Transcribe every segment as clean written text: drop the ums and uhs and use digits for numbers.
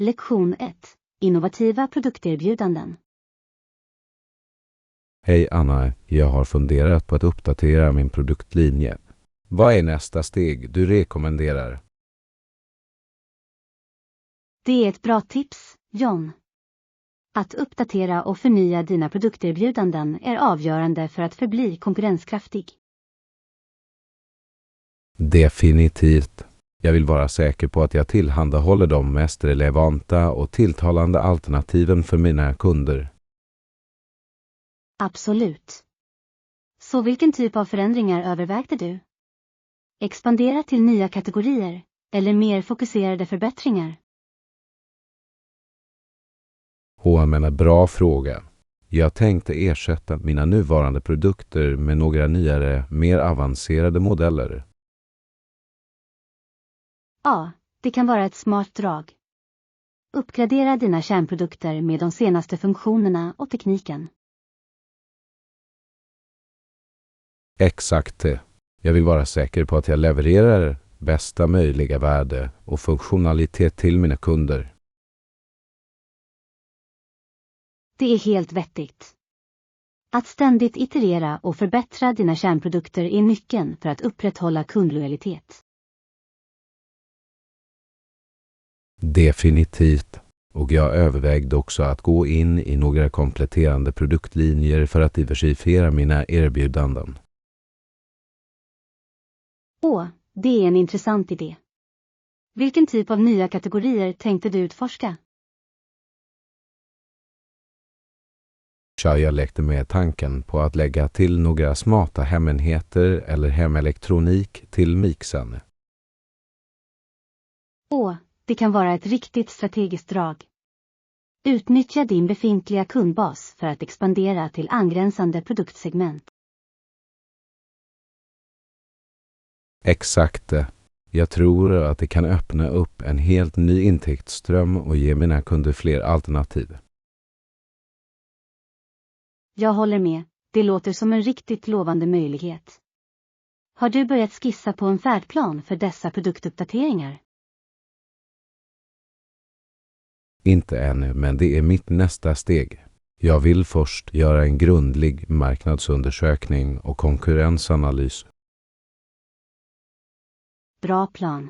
Lektion 1. Innovativa produkterbjudanden. Hej Anna, jag har funderat på att uppdatera min produktlinje. Vad är nästa steg du rekommenderar? Det är ett bra tips, John. Att uppdatera och förnya dina produkterbjudanden är avgörande för att förbli konkurrenskraftig. Definitivt. Jag vill vara säker på att jag tillhandahåller de mest relevanta och tilltalande alternativen för mina kunder. Absolut. Så vilken typ av förändringar övervägde du? Expandera till nya kategorier eller mer fokuserade förbättringar? Bra fråga. Jag tänkte ersätta mina nuvarande produkter med några nyare, mer avancerade modeller. Ja, det kan vara ett smart drag. Uppgradera dina kärnprodukter med de senaste funktionerna och tekniken. Exakt det. Jag vill vara säker på att jag levererar bästa möjliga värde och funktionalitet till mina kunder. Det är helt vettigt. Att ständigt iterera och förbättra dina kärnprodukter är nyckeln för att upprätthålla kundlojalitet. Definitivt. Och jag övervägde också att gå in i några kompletterande produktlinjer för att diversifiera mina erbjudanden. Det är en intressant idé. Vilken typ av nya kategorier tänkte du utforska? Jag lekte med tanken på att lägga till några smarta hemenheter eller hemelektronik till mixen. Det kan vara ett riktigt strategiskt drag. Utnyttja din befintliga kundbas för att expandera till angränsande produktsegment. Exakt. Jag tror att det kan öppna upp en helt ny intäktsström och ge mina kunder fler alternativ. Jag håller med. Det låter som en riktigt lovande möjlighet. Har du börjat skissa på en färdplan för dessa produktuppdateringar? Inte ännu, men det är mitt nästa steg. Jag vill först göra en grundlig marknadsundersökning och konkurrensanalys. Bra plan.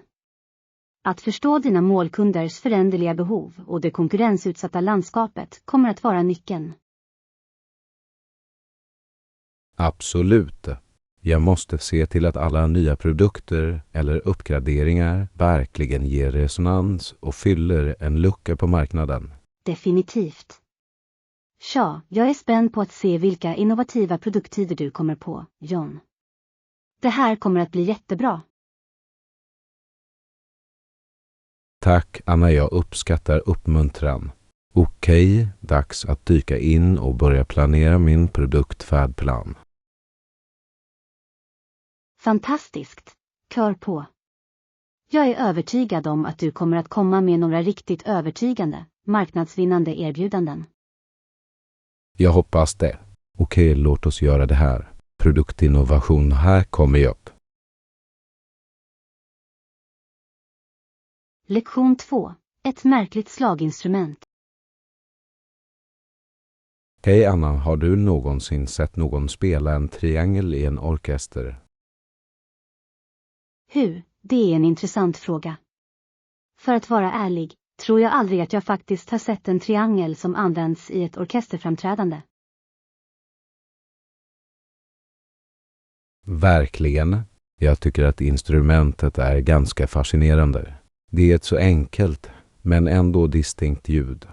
Att förstå dina målkunders föränderliga behov och det konkurrensutsatta landskapet kommer att vara nyckeln. Absolut. Jag måste se till att alla nya produkter eller uppgraderingar verkligen ger resonans och fyller en lucka på marknaden. Definitivt. Jag är spänd på att se vilka innovativa produkttider du kommer på, John. Det här kommer att bli jättebra. Tack Anna, jag uppskattar uppmuntran. Okej, dags att dyka in och börja planera min produktfärdplan. Fantastiskt, kör på. Jag är övertygad om att du kommer att komma med några riktigt övertygande, marknadsvinnande erbjudanden. Jag hoppas det. Okej, låt oss göra det här. Produktinnovation, här kommer jag upp. Lektion 2. Ett märkligt slaginstrument. Hej Anna, har du någonsin sett någon spela en triangel i en orkester? Det är en intressant fråga. För att vara ärlig, tror jag aldrig att jag faktiskt har sett en triangel som används i ett orkesterframträdande. Verkligen. Jag tycker att instrumentet är ganska fascinerande. Det är ett så enkelt, men ändå distinkt ljud.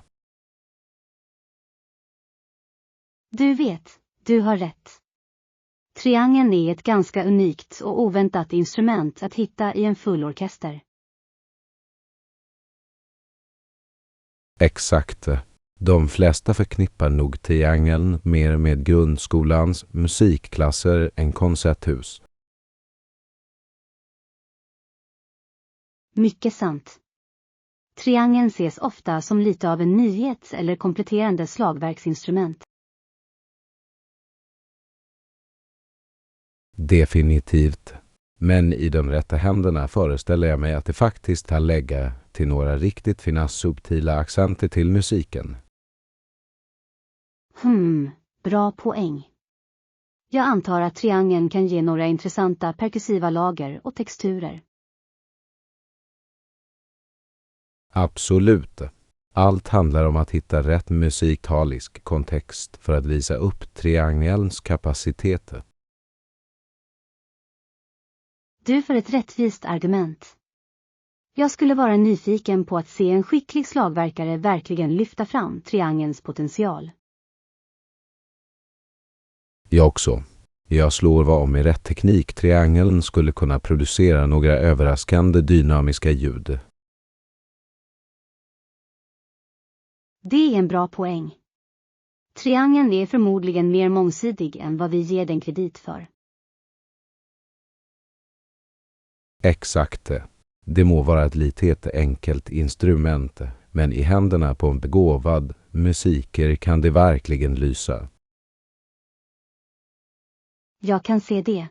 Du vet, du har rätt. Triangeln är ett ganska unikt och oväntat instrument att hitta i en full orkester. Exakt. De flesta förknippar nog triangeln mer med grundskolans musikklasser än konserthus. Mycket sant. Triangeln ses ofta som lite av en nyhets- eller kompletterande slagverksinstrument. Definitivt. Men i de rätta händerna föreställer jag mig att det faktiskt kan lägga till några riktigt fina subtila accenter till musiken. Bra poäng. Jag antar att triangeln kan ge några intressanta perkussiva lager och texturer. Absolut. Allt handlar om att hitta rätt musikalisk kontext för att visa upp triangelns kapacitet. Du får ett rättvist argument. Jag skulle vara nyfiken på att se en skicklig slagverkare verkligen lyfta fram triangelns potential. Jag också. Jag slår vad om i rätt teknik triangeln skulle kunna producera några överraskande dynamiska ljud. Det är en bra poäng. Triangeln är förmodligen mer mångsidig än vad vi ger den kredit för. Exakt. Det må vara ett litet enkelt instrument, men i händerna på en begåvad musiker kan det verkligen lysa. Jag kan se det.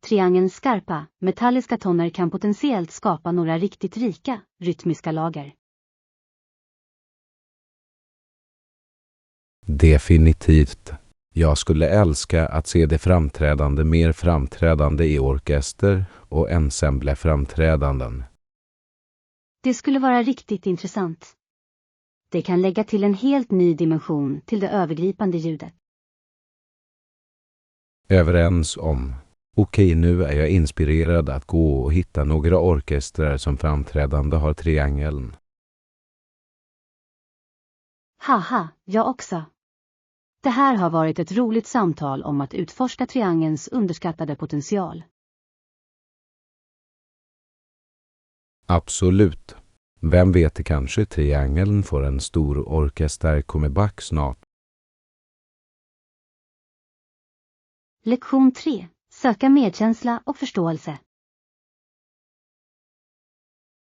Triangelns skarpa, metalliska toner kan potentiellt skapa några riktigt rika, rytmiska lager. Definitivt. Jag skulle älska att se det framträdande mer framträdande i orkester och ensembleframträdanden. Det skulle vara riktigt intressant. Det kan lägga till en helt ny dimension till det övergripande ljudet. Överens om. Okej, nu är jag inspirerad att gå och hitta några orkestrar som framträdande har triangeln. Haha, jag också. Det här har varit ett roligt samtal om att utforska triangelns underskattade potential. Absolut. Vem vet, kanske triangeln får en stor orkester comeback snart. Lektion 3. Söka medkänsla och förståelse.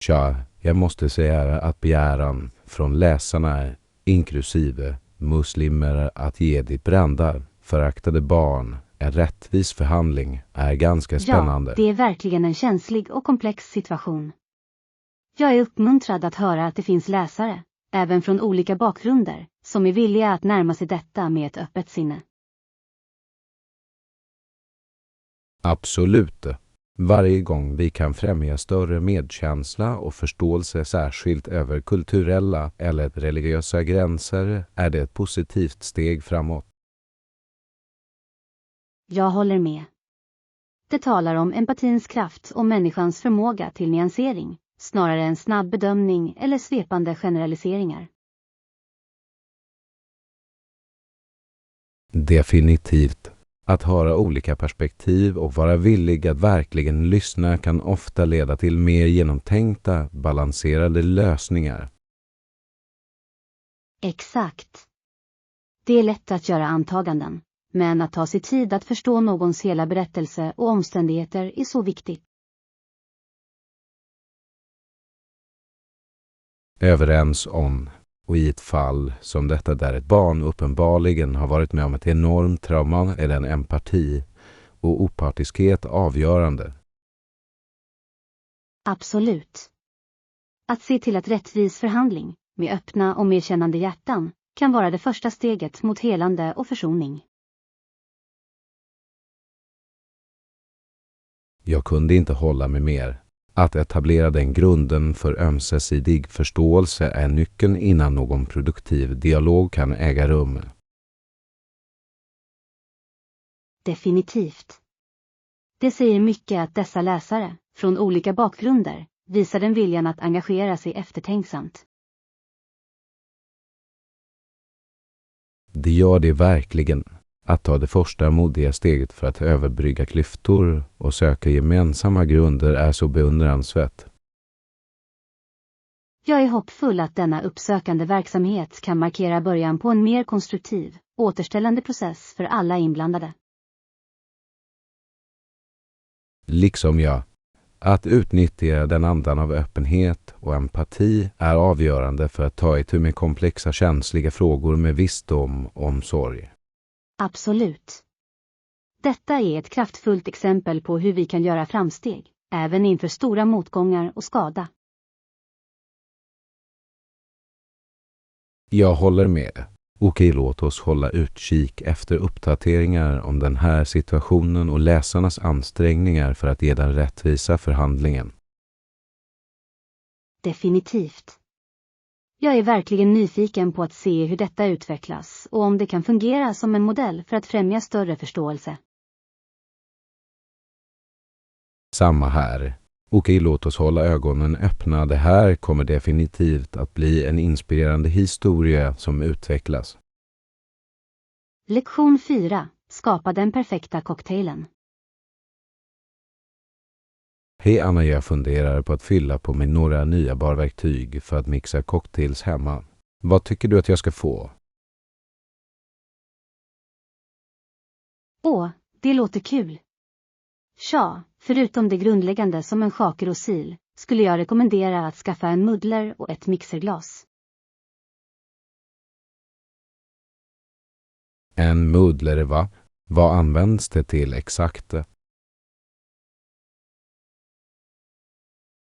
Tja, jag måste säga att begäran från läsarna, inklusive muslimer, att ge ditt brända, föraktade barn en rättvis förhandling är ganska spännande. Ja, det är verkligen en känslig och komplex situation. Jag är uppmuntrad att höra att det finns läsare, även från olika bakgrunder, som är villiga att närma sig detta med ett öppet sinne. Absolut. Varje gång vi kan främja större medkänsla och förståelse särskilt över kulturella eller religiösa gränser är det ett positivt steg framåt. Jag håller med. Det talar om empatins kraft och människans förmåga till nyansering, snarare än snabb bedömning eller svepande generaliseringar. Definitivt. Att höra olika perspektiv och vara villig att verkligen lyssna kan ofta leda till mer genomtänkta, balanserade lösningar. Exakt. Det är lätt att göra antaganden, men att ta sig tid att förstå någons hela berättelse och omständigheter är så viktigt. Överens om. Och i ett fall som detta där ett barn uppenbarligen har varit med om ett enormt trauma är den empati och opartiskhet avgörande. Absolut. Att se till att rättvis förhandling, med öppna och medkännande hjärtan, kan vara det första steget mot helande och försoning. Jag kunde inte hålla mig mer. Att etablera den grunden för ömsesidig förståelse är nyckeln innan någon produktiv dialog kan äga rum. Definitivt. Det säger mycket att dessa läsare, från olika bakgrunder, visar den viljan att engagera sig eftertänksamt. Det gör det verkligen. Att ta det första modiga steget för att överbrygga klyftor och söka gemensamma grunder är så beundransvärt. Jag är hoppfull att denna uppsökande verksamhet kan markera början på en mer konstruktiv, återställande process för alla inblandade. Liksom jag. Att utnyttja den andan av öppenhet och empati är avgörande för att ta itu med komplexa känsliga frågor med visdom och omsorg. Absolut. Detta är ett kraftfullt exempel på hur vi kan göra framsteg, även inför stora motgångar och skada. Jag håller med. Okej, låt oss hålla utkik efter uppdateringar om den här situationen och läsarnas ansträngningar för att ge den rättvisa förhandlingen. Definitivt. Jag är verkligen nyfiken på att se hur detta utvecklas och om det kan fungera som en modell för att främja större förståelse. Samma här. Okej, låt oss hålla ögonen öppna. Det här kommer definitivt att bli en inspirerande historia som utvecklas. Lektion 4. Skapa den perfekta cocktailen. Hej Anna, jag funderar på att fylla på med några nya barverktyg för att mixa cocktails hemma. Vad tycker du att jag ska få? Åh, det låter kul. Förutom det grundläggande som en shaker och sil, skulle jag rekommendera att skaffa en muddler och ett mixerglas. En muddler, va? Vad används det till exakt?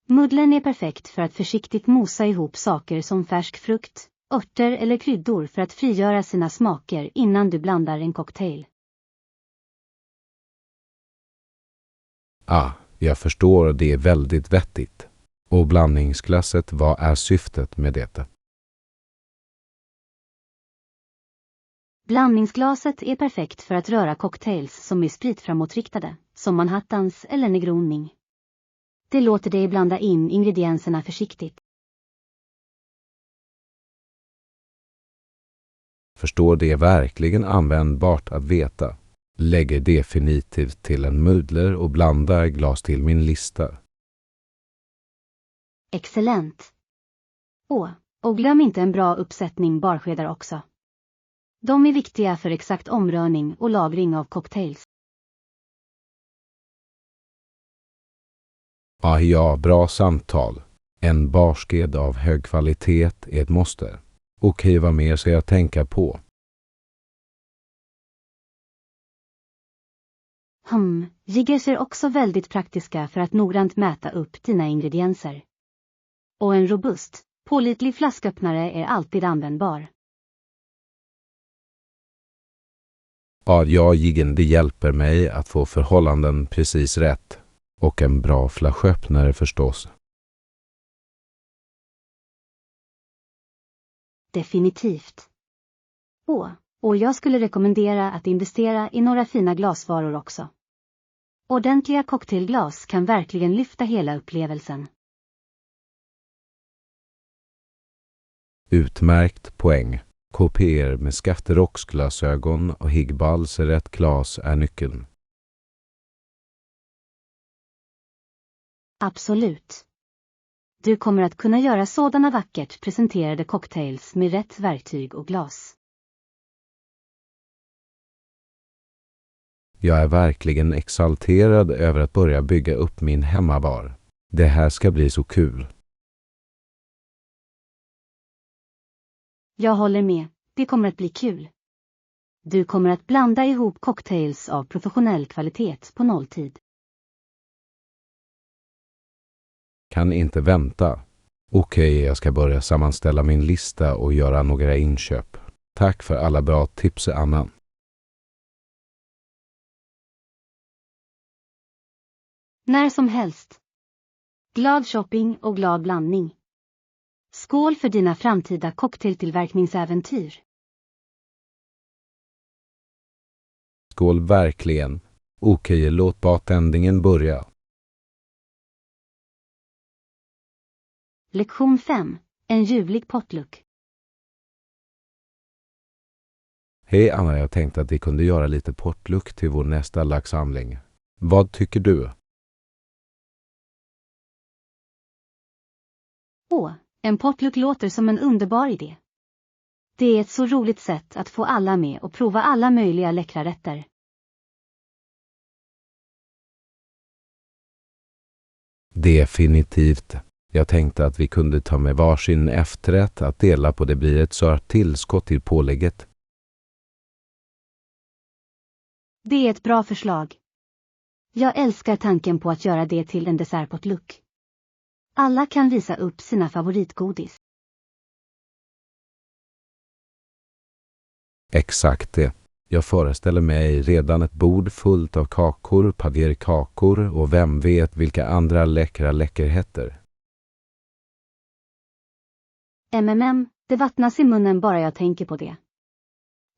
Muddlern är perfekt för att försiktigt mosa ihop saker som färsk frukt, örter eller kryddor för att frigöra sina smaker innan du blandar en cocktail. Jag förstår, det är väldigt vettigt. Och blandningsglasset, vad är syftet med det? Blandningsglaset är perfekt för att röra cocktails som är spritframåtriktade, som Manhattans eller Negroni. Det låter dig blanda in ingredienserna försiktigt. Förstår, det är verkligen användbart att veta. Lägger definitivt till en muddler och blandar glas till min lista. Excellent. Och glöm inte en bra uppsättning barskedar också. De är viktiga för exakt omrörning och lagring av cocktails. Ja, bra samtal. En barsked av hög kvalitet är ett måste. Okej, vad mer ska jag tänka på? Jiggers är också väldigt praktiska för att noggrant mäta upp dina ingredienser. Och en robust, pålitlig flasköppnare är alltid användbar. Jiggen, det hjälper mig att få förhållanden precis rätt. Och en bra flasköppnare förstås. Definitivt. Och jag skulle rekommendera att investera i några fina glasvaror också. Ordentliga cocktailglas kan verkligen lyfta hela upplevelsen. Utmärkt poäng. KPR med skafterocksglasögon och Higbals rätt glas är nyckeln. Absolut. Du kommer att kunna göra sådana vackert presenterade cocktails med rätt verktyg och glas. Jag är verkligen exalterad över att börja bygga upp min hemmabar. Det här ska bli så kul. Jag håller med, det kommer att bli kul. Du kommer att blanda ihop cocktails av professionell kvalitet på nolltid. Kan inte vänta. Okej, jag ska börja sammanställa min lista och göra några inköp. Tack för alla bra tips, Anna. När som helst. Glad shopping och glad blandning. Skål för dina framtida cocktailtillverkningsäventyr. Skål verkligen. Okej, låt bartendingen börja. Lektion 5. En ljuvlig potluck. Hej Anna, jag tänkte att vi kunde göra lite potluck till vår nästa laxsamling. Vad tycker du? En potluck låter som en underbar idé. Det är ett så roligt sätt att få alla med och prova alla möjliga läckra rätter. Definitivt. Jag tänkte att vi kunde ta med varsin efterrätt att dela på, det blir ett sört tillskott till pålägget. Det är ett bra förslag. Jag älskar tanken på att göra det till en dessertpotluck. Alla kan visa upp sina favoritgodis. Exakt det. Jag föreställer mig redan ett bord fullt av kakor, paderkakor och vem vet vilka andra läckra läckerheter. Det vattnas i munnen bara jag tänker på det.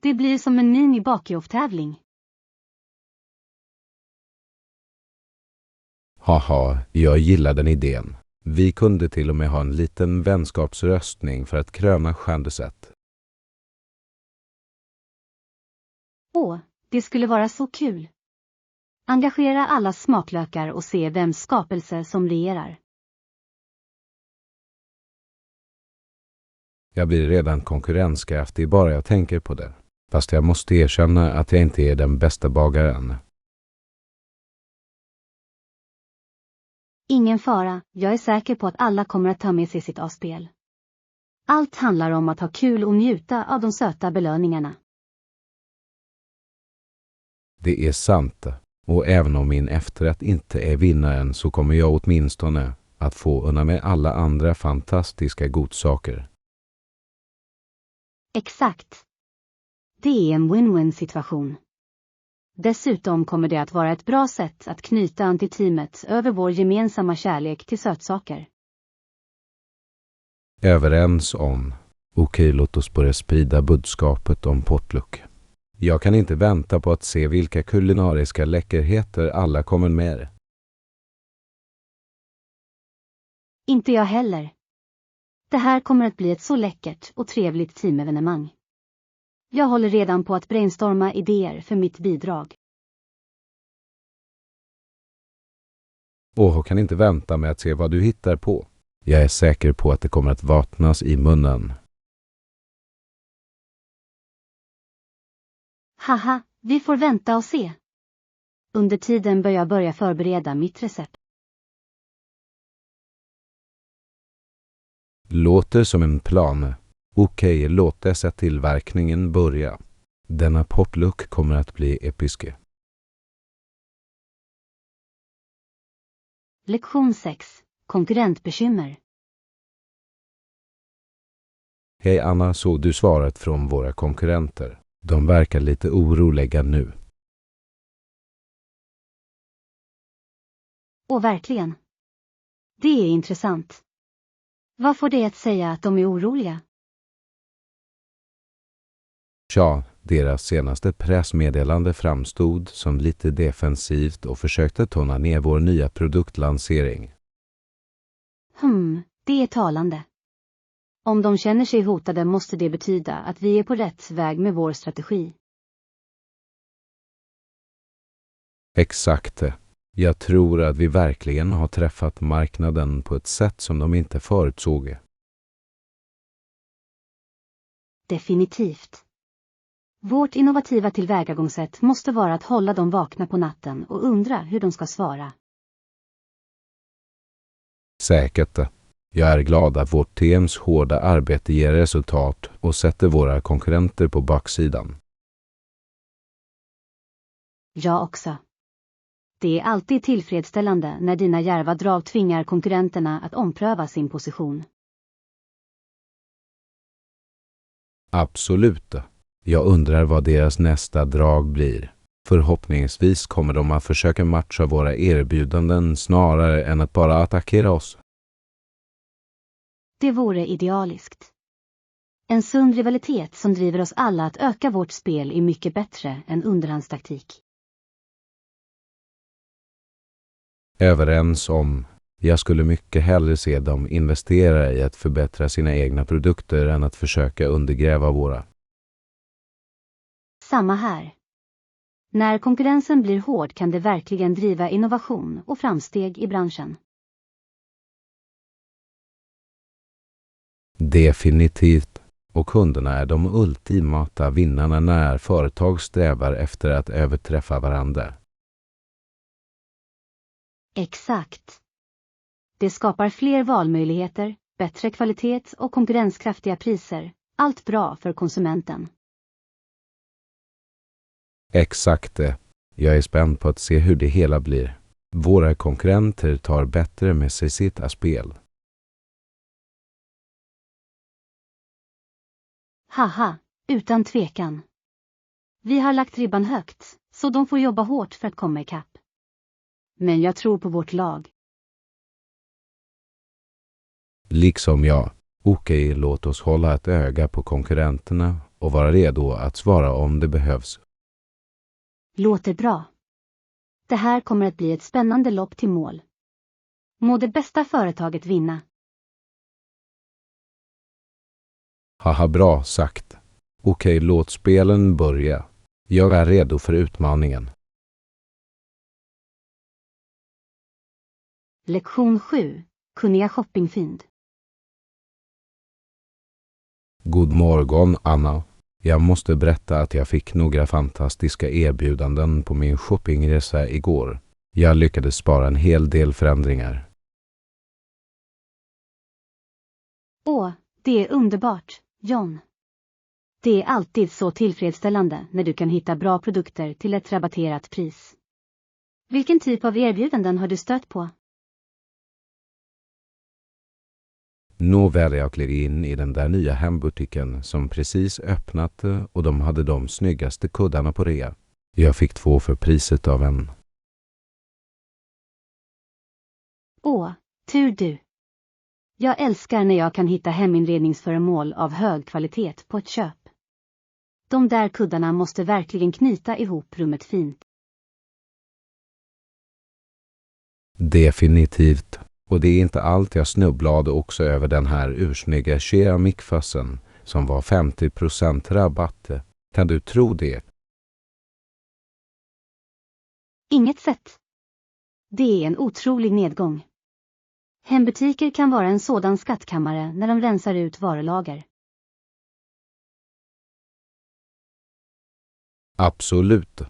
Det blir som en mini-bake-off-tävling. Haha, jag gillar den idén. Vi kunde till och med ha en liten vänskapsröstning för att kröna skändeset. Det skulle vara så kul. Engagera alla smaklökar och se vems skapelse som regerar. Jag blir redan konkurrenskraftig bara jag tänker på det. Fast jag måste erkänna att jag inte är den bästa bagaren. Ingen fara, jag är säker på att alla kommer att ta med sig sitt avspel. Allt handlar om att ha kul och njuta av de söta belöningarna. Det är sant. Och även om min efterrätt inte är vinnaren så kommer jag åtminstone att få unna med alla andra fantastiska godsaker. Exakt. Det är en win-win situation. Dessutom kommer det att vara ett bra sätt att knyta an till teamet över vår gemensamma kärlek till sötsaker. Överens om. Okej, låt oss börja sprida budskapet om potluck. Jag kan inte vänta på att se vilka kulinariska läckerheter alla kommer med. Inte jag heller. Det här kommer att bli ett så läckert och trevligt teamevenemang. Jag håller redan på att brainstorma idéer för mitt bidrag. Och kan inte vänta med att se vad du hittar på. Jag är säker på att det kommer att vattnas i munnen. Haha, vi får vänta och se. Under tiden bör jag börja förbereda mitt recept. Låter som en plan. Okej, låt dessa tillverkningen börja. Denna potluck kommer att bli episk. Lektion 6. Konkurrentbekymmer. Hej Anna, såg du svaret från våra konkurrenter? De verkar lite oroliga nu. Och verkligen. Det är intressant. Vad får det att säga att de är oroliga? Tja, deras senaste pressmeddelande framstod som lite defensivt och försökte tona ner vår nya produktlansering. Det är talande. Om de känner sig hotade måste det betyda att vi är på rätt väg med vår strategi. Exakt. Jag tror att vi verkligen har träffat marknaden på ett sätt som de inte förutsåg. Definitivt. Vårt innovativa tillvägagångssätt måste vara att hålla dem vakna på natten och undra hur de ska svara. Säkert. Jag är glad att vårt teams hårda arbete ger resultat och sätter våra konkurrenter på baksidan. Jag också. Det är alltid tillfredsställande när dina djärva drag tvingar konkurrenterna att ompröva sin position. Absolut. Jag undrar vad deras nästa drag blir. Förhoppningsvis kommer de att försöka matcha våra erbjudanden snarare än att bara attackera oss. Det vore idealiskt. En sund rivalitet som driver oss alla att öka vårt spel är mycket bättre än underhandstaktik. Överens om. Jag skulle mycket hellre se dem investera i att förbättra sina egna produkter än att försöka undergräva våra. Samma här. När konkurrensen blir hård kan det verkligen driva innovation och framsteg i branschen. Definitivt. Och kunderna är de ultimata vinnarna när företag strävar efter att överträffa varandra. Exakt. Det skapar fler valmöjligheter, bättre kvalitet och konkurrenskraftiga priser. Allt bra för konsumenten. Exakt. Jag är spänd på att se hur det hela blir. Våra konkurrenter tar bättre med sig sitt spel. Haha, utan tvekan. Vi har lagt ribban högt, så de får jobba hårt för att komma ikapp. Men jag tror på vårt lag. Liksom jag. Okej, låt oss hålla ett öga på konkurrenterna och vara redo att svara om det behövs. Låter bra. Det här kommer att bli ett spännande lopp till mål. Må det bästa företaget vinna. Haha, bra sagt. Okej, låt spelen börja. Jag är redo för utmaningen. Lektion 7. Kunniga shoppingfynd. God morgon, Anna. Jag måste berätta att jag fick några fantastiska erbjudanden på min shoppingresa igår. Jag lyckades spara en hel del förändringar. Åh, det är underbart, John. Det är alltid så tillfredsställande när du kan hitta bra produkter till ett rabatterat pris. Vilken typ av erbjudanden har du stött på? Nåväl, jag klev in i den där nya hembutiken som precis öppnat och de hade de snyggaste kuddarna på rea. Jag fick 2 för priset av en. Åh, tur du. Jag älskar när jag kan hitta heminredningsföremål av hög kvalitet på ett köp. De där kuddarna måste verkligen knyta ihop rummet fint. Definitivt. Och det är inte allt, jag snubblade också över den här ursnygga keramikfössen som var 50% rabatt. Kan du tro det? Inget sätt. Det är en otrolig nedgång. Hembutiker kan vara en sådan skattkammare när de rensar ut varulager. Absolut.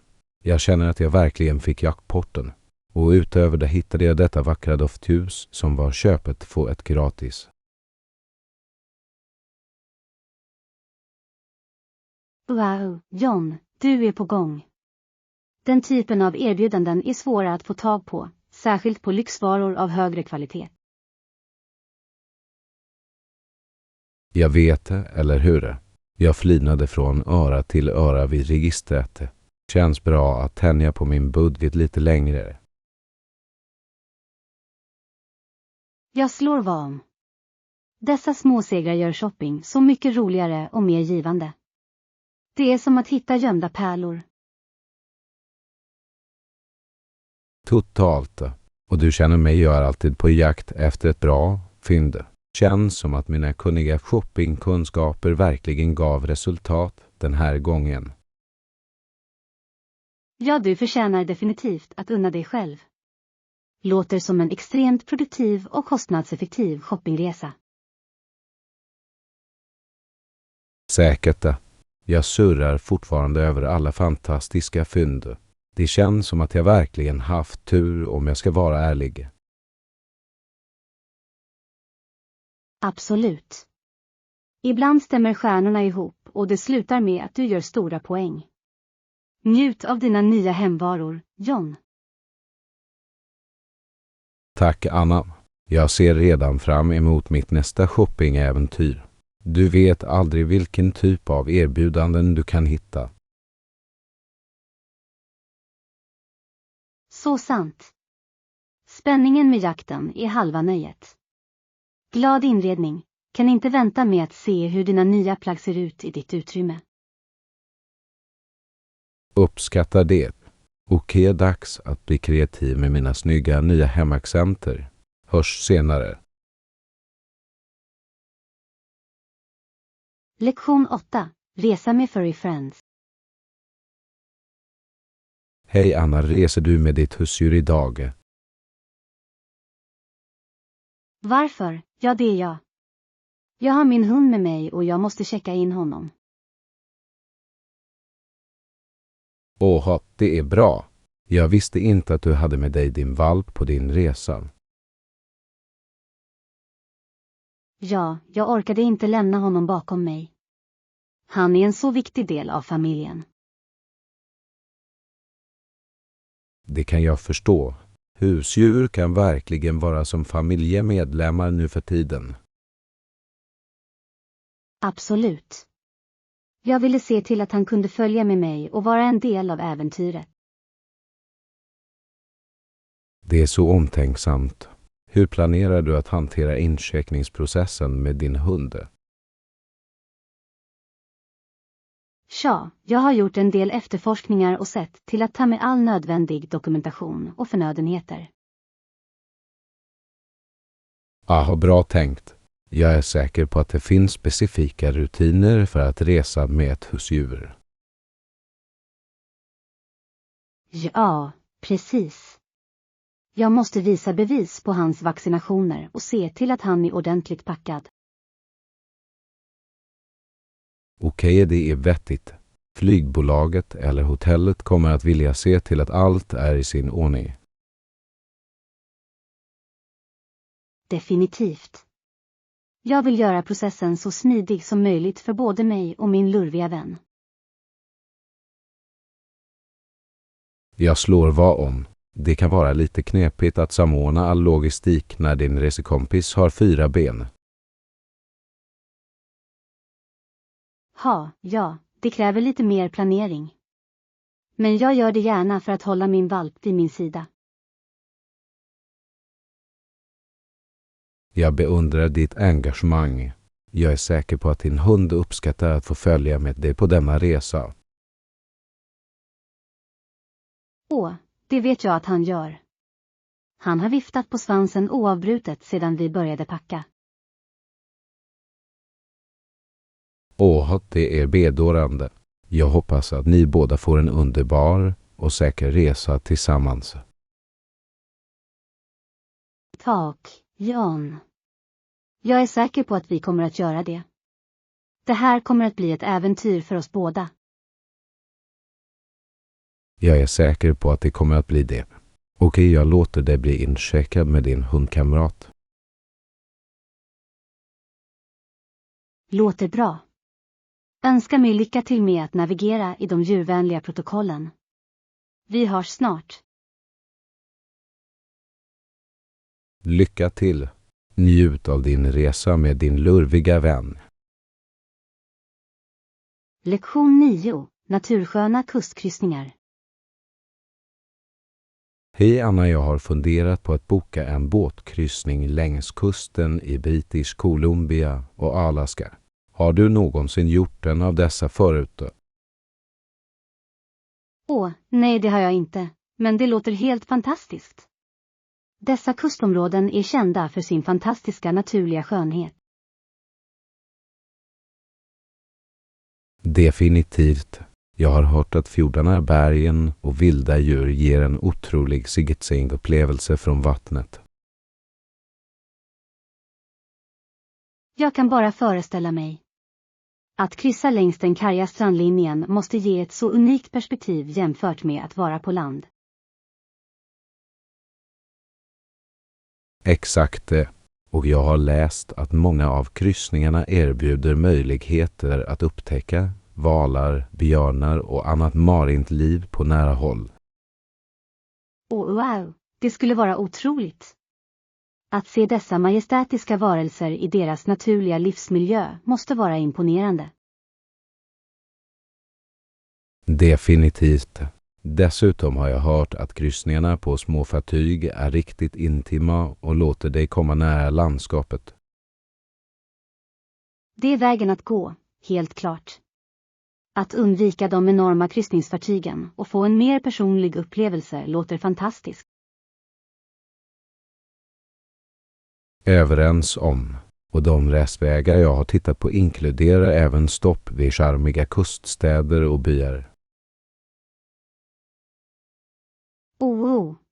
Jag känner att jag verkligen fick jackpotten. Och utöver det hittade jag detta vackra doftljus som var köpet få ett gratis. Wow, John, du är på gång. Den typen av erbjudanden är svåra att få tag på, särskilt på lyxvaror av högre kvalitet. Jag vet det, eller hur? Jag flinade från öra till öra vid registret. Känns bra att tänja på min budget lite längre. Jag slår vad om. Dessa småsegrar gör shopping så mycket roligare och mer givande. Det är som att hitta gömda pärlor. Totalt. Och du känner mig, jag är alltid på jakt efter ett bra fynd. Känns som att mina kunniga shoppingkunskaper verkligen gav resultat den här gången. Ja, du förtjänar definitivt att unna dig själv. Låter som en extremt produktiv och kostnadseffektiv shoppingresa. Säkert. Jag surrar fortfarande över alla fantastiska fynd. Det känns som att jag verkligen haft tur om jag ska vara ärlig. Absolut. Ibland stämmer stjärnorna ihop och det slutar med att du gör stora poäng. Njut av dina nya hemvaror, John. Tack, Anna. Jag ser redan fram emot mitt nästa shoppingäventyr. Du vet aldrig vilken typ av erbjudanden du kan hitta. Så sant. Spänningen med jakten är halva nöjet. Glad inredning, kan inte vänta med att se hur dina nya plagg ser ut i ditt utrymme. Uppskattar det. Okej, dags att bli kreativ med mina snygga nya hemaccenter. Hörs senare. Lektion 8. Resa med Furry Friends. Hej Anna, reser du med ditt husdjur idag? Varför? Ja, det är jag. Jag har min hund med mig och jag måste checka in honom. Åh, det är bra. Jag visste inte att du hade med dig din valp på din resa. Ja, jag orkade inte lämna honom bakom mig. Han är en så viktig del av familjen. Det kan jag förstå. Husdjur kan verkligen vara som familjemedlemmar nu för tiden. Absolut. Jag ville se till att han kunde följa med mig och vara en del av äventyret. Det är så omtänksamt. Hur planerar du att hantera incheckningsprocessen med din hund? Tja, jag har gjort en del efterforskningar och sett till att ta med all nödvändig dokumentation och förnödenheter. Bra tänkt. Jag är säker på att det finns specifika rutiner för att resa med ett husdjur. Ja, precis. Jag måste visa bevis på hans vaccinationer och se till att han är ordentligt packad. Okej, det är vettigt. Flygbolaget eller hotellet kommer att vilja se till att allt är i sin ordning. Definitivt. Jag vill göra processen så smidig som möjligt för både mig och min lurviga vän. Jag slår vad om. Det kan vara lite knepigt att samordna all logistik när din resekompis har 4 ben. Ja, det kräver lite mer planering. Men jag gör det gärna för att hålla min valp vid min sida. Jag beundrar ditt engagemang. Jag är säker på att din hund uppskattar att få följa med dig på denna resa. Det vet jag att han gör. Han har viftat på svansen oavbrutet sedan vi började packa. Det är bedårande. Jag hoppas att ni båda får en underbar och säker resa tillsammans. Tack, Jan. Jag är säker på att vi kommer att göra det. Det här kommer att bli ett äventyr för oss båda. Jag är säker på att det kommer att bli det. Okej, jag låter dig bli incheckad med din hundkamrat. Låter bra. Önskar mig lycka till med att navigera i de djurvänliga protokollen. Vi hörs snart. Lycka till. Njut av din resa med din lurviga vän. Lektion 9. Natursköna kustkryssningar. Hej Anna, jag har funderat på att boka en båtkryssning längs kusten i British Columbia och Alaska. Har du någonsin gjort en av dessa förut? Nej, det har jag inte. Men det låter helt fantastiskt. Dessa kustområden är kända för sin fantastiska naturliga skönhet. Definitivt. Jag har hört att fjordarna, bergen och vilda djur ger en otrolig sightseeing-upplevelse från vattnet. Jag kan bara föreställa mig. Att kryssa längs den karga strandlinjen måste ge ett så unikt perspektiv jämfört med att vara på land. Exakt det. Och jag har läst att många av kryssningarna erbjuder möjligheter att upptäcka valar, björnar och annat marint liv på nära håll. Wow, det skulle vara otroligt. Att se dessa majestätiska varelser i deras naturliga livsmiljö måste vara imponerande. Definitivt. Dessutom har jag hört att kryssningarna på småfartyg är riktigt intima och låter dig komma nära landskapet. Det är vägen att gå, helt klart. Att undvika de enorma kryssningsfartygen och få en mer personlig upplevelse låter fantastiskt. Överens om. Och de resvägar jag har tittat på inkluderar även stopp vid charmiga kuststäder och byar.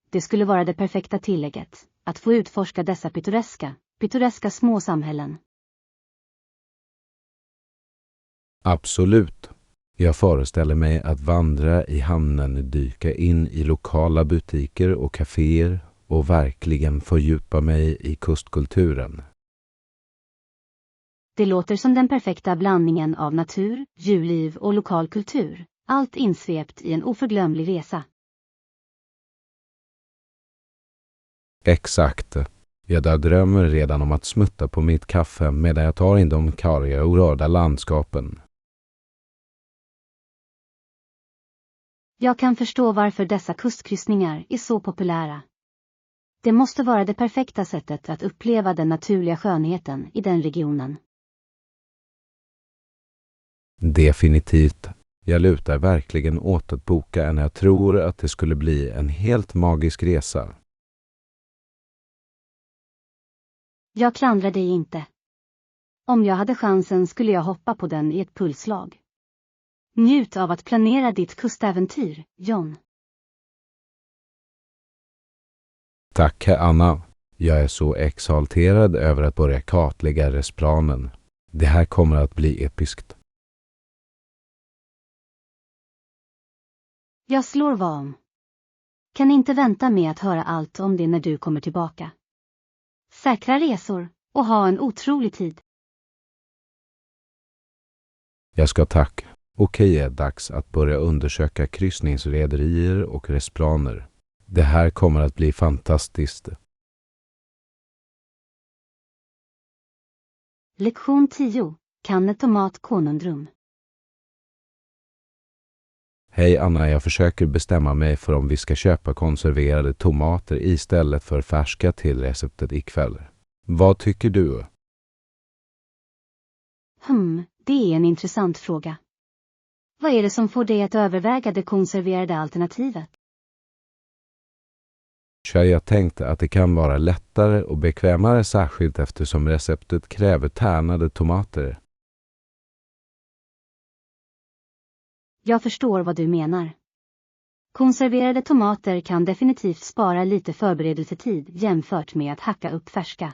Det skulle vara det perfekta tillägget. Att få utforska dessa pittoreska små samhällen. Absolut. Jag föreställer mig att vandra i hamnen, dyka in i lokala butiker och kaféer och verkligen fördjupa mig i kustkulturen. Det låter som den perfekta blandningen av natur, djurliv och lokal kultur. Allt insvept i en oförglömlig resa. Exakt. Jag drömmer redan om att smutta på mitt kaffe medan jag tar in de karga och rörda landskapen. Jag kan förstå varför dessa kustkryssningar är så populära. Det måste vara det perfekta sättet att uppleva den naturliga skönheten i den regionen. Definitivt. Jag lutar verkligen åt att boka en. Jag tror att det skulle bli en helt magisk resa. Jag klandrar dig inte. Om jag hade chansen skulle jag hoppa på den i ett pulsslag. Njut av att planera ditt kustäventyr, John. Tack, Anna. Jag är så exalterad över att börja kartlägga resplanen. Det här kommer att bli episkt. Jag slår vad om. Kan inte vänta med att höra allt om det när du kommer tillbaka. Säkra resor och ha en otrolig tid. Jag ska tack. Okej, är dags att börja undersöka kryssningsrederier och resplaner. Det här kommer att bli fantastiskt. Lektion 10. Kanne tomat konundrum. Hej Anna, jag försöker bestämma mig för om vi ska köpa konserverade tomater istället för färska till receptet ikväll. Vad tycker du? Det är en intressant fråga. Vad är det som får dig att överväga det konserverade alternativet? Jag tänkte att det kan vara lättare och bekvämare, särskilt eftersom receptet kräver tärnade tomater. Jag förstår vad du menar. Konserverade tomater kan definitivt spara lite förberedelsetid jämfört med att hacka upp färska.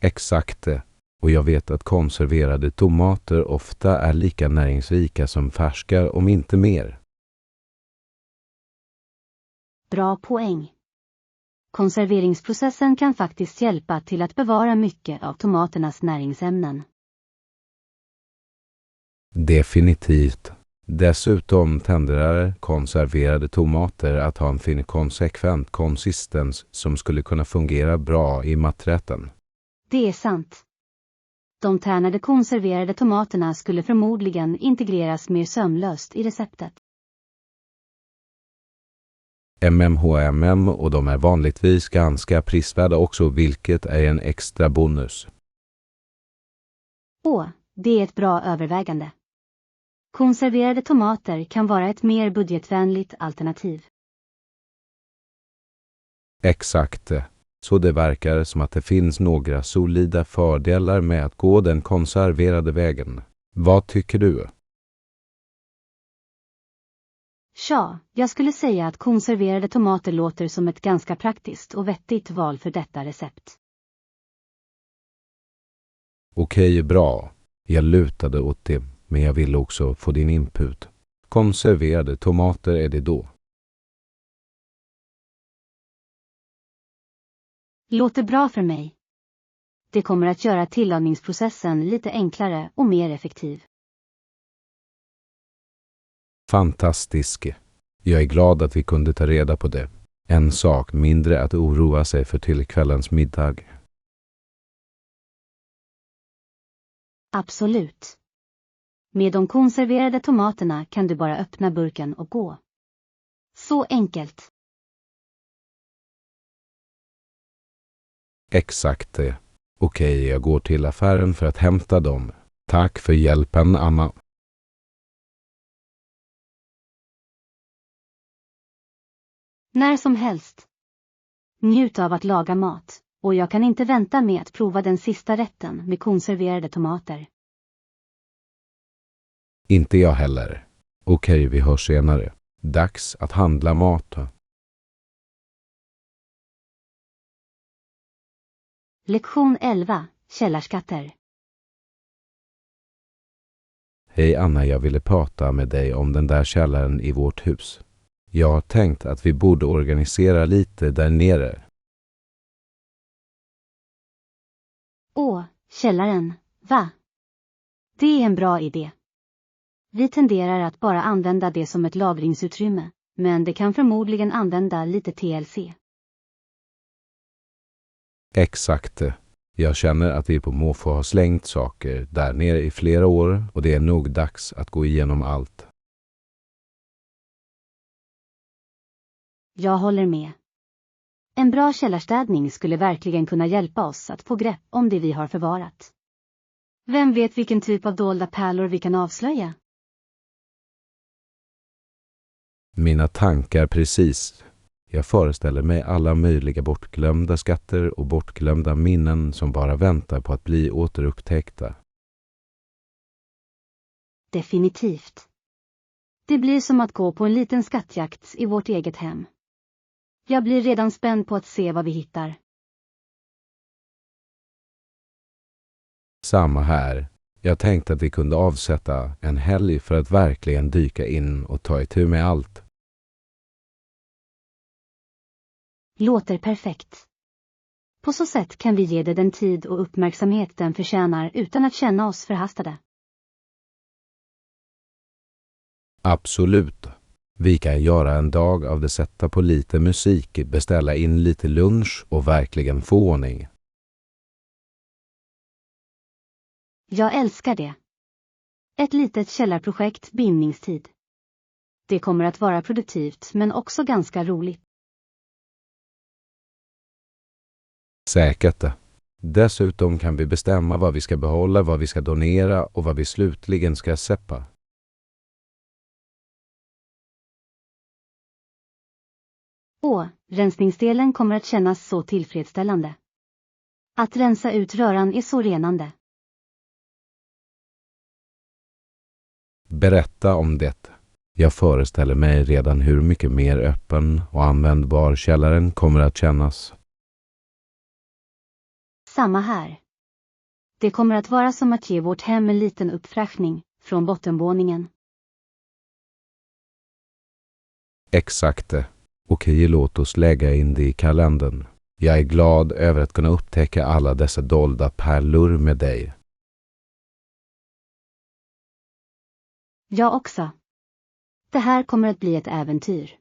Exakt det. Och jag vet att konserverade tomater ofta är lika näringsrika som färska, om inte mer. Bra poäng. Konserveringsprocessen kan faktiskt hjälpa till att bevara mycket av tomaternas näringsämnen. Definitivt. Dessutom tenderar konserverade tomater att ha en fin konsekvent konsistens som skulle kunna fungera bra i maträtten. Det är sant. De tärnade konserverade tomaterna skulle förmodligen integreras mer sömlöst i receptet. Och de är vanligtvis ganska prisvärda också, vilket är en extra bonus. Det är ett bra övervägande. Konserverade tomater kan vara ett mer budgetvänligt alternativ. Exakt. Så det verkar som att det finns några solida fördelar med att gå den konserverade vägen. Vad tycker du? Jag skulle säga att konserverade tomater låter som ett ganska praktiskt och vettigt val för detta recept. Okej, bra. Jag lutade åt det, men jag vill också få din input. Konserverade tomater är det då? Låter bra för mig. Det kommer att göra tillagningsprocessen lite enklare och mer effektiv. Fantastisk. Jag är glad att vi kunde ta reda på det. En sak mindre att oroa sig för till kvällens middag. Absolut. Med de konserverade tomaterna kan du bara öppna burken och gå. Så enkelt. Exakt det. Okej, jag går till affären för att hämta dem. Tack för hjälpen, Anna. När som helst. Njut av att laga mat, och jag kan inte vänta med att prova den sista rätten med konserverade tomater. Inte jag heller. Okej, vi hörs senare. Dags att handla mat. Lektion 11. Källarskatter. Hej Anna, jag ville prata med dig om den där källaren i vårt hus. Jag har tänkt att vi borde organisera lite där nere. Källaren, va? Det är en bra idé. Vi tenderar att bara använda det som ett lagringsutrymme, Men det kan förmodligen använda lite TLC. Exakt. Jag känner att vi på måfå har slängt saker där nere i flera år och det är nog dags att gå igenom allt. Jag håller med. En bra källarstädning skulle verkligen kunna hjälpa oss att få grepp om det vi har förvarat. Vem vet vilken typ av dolda pärlor vi kan avslöja? Mina tankar precis. Jag föreställer mig alla möjliga bortglömda skatter och bortglömda minnen som bara väntar på att bli återupptäckta. Definitivt. Det blir som att gå på en liten skattjakt i vårt eget hem. Jag blir redan spänd på att se vad vi hittar. Samma här. Jag tänkte att vi kunde avsätta en helg för att verkligen dyka in och ta itu med allt. Låter perfekt. På så sätt kan vi ge det den tid och uppmärksamhet den förtjänar utan att känna oss förhastade. Absolut. Vi kan göra en dag av det, sätta på lite musik, beställa in lite lunch och verkligen få ordning. Jag älskar det. Ett litet källarprojekt bindningstid. Det kommer att vara produktivt men också ganska roligt. Säkert. Dessutom kan vi bestämma vad vi ska behålla, vad vi ska donera och vad vi slutligen ska seppa. Rensningsdelen kommer att kännas så tillfredsställande. Att rensa ut röran är så renande. Berätta om det. Jag föreställer mig redan hur mycket mer öppen och användbar källaren kommer att kännas. Samma här. Det kommer att vara som att ge vårt hem en liten uppfräschning från bottenvåningen. Exakt. Okej, låt oss lägga in det i kalendern. Jag är glad över att kunna upptäcka alla dessa dolda pärlor med dig. Jag också. Det här kommer att bli ett äventyr.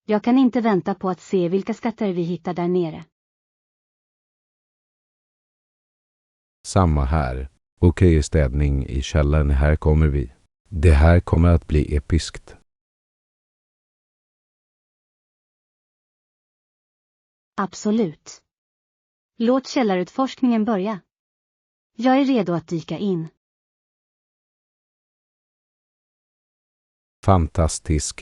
Jag kan inte vänta på att se vilka skatter vi hittar där nere. Samma här. Okej, städning i källaren, här kommer vi. Det här kommer att bli episkt. Absolut. Låt källarutforskningen börja. Jag är redo att dyka in. Fantastiskt.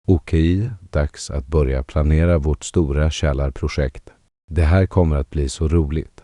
Okej, dags att börja planera vårt stora källarprojekt. Det här kommer att bli så roligt.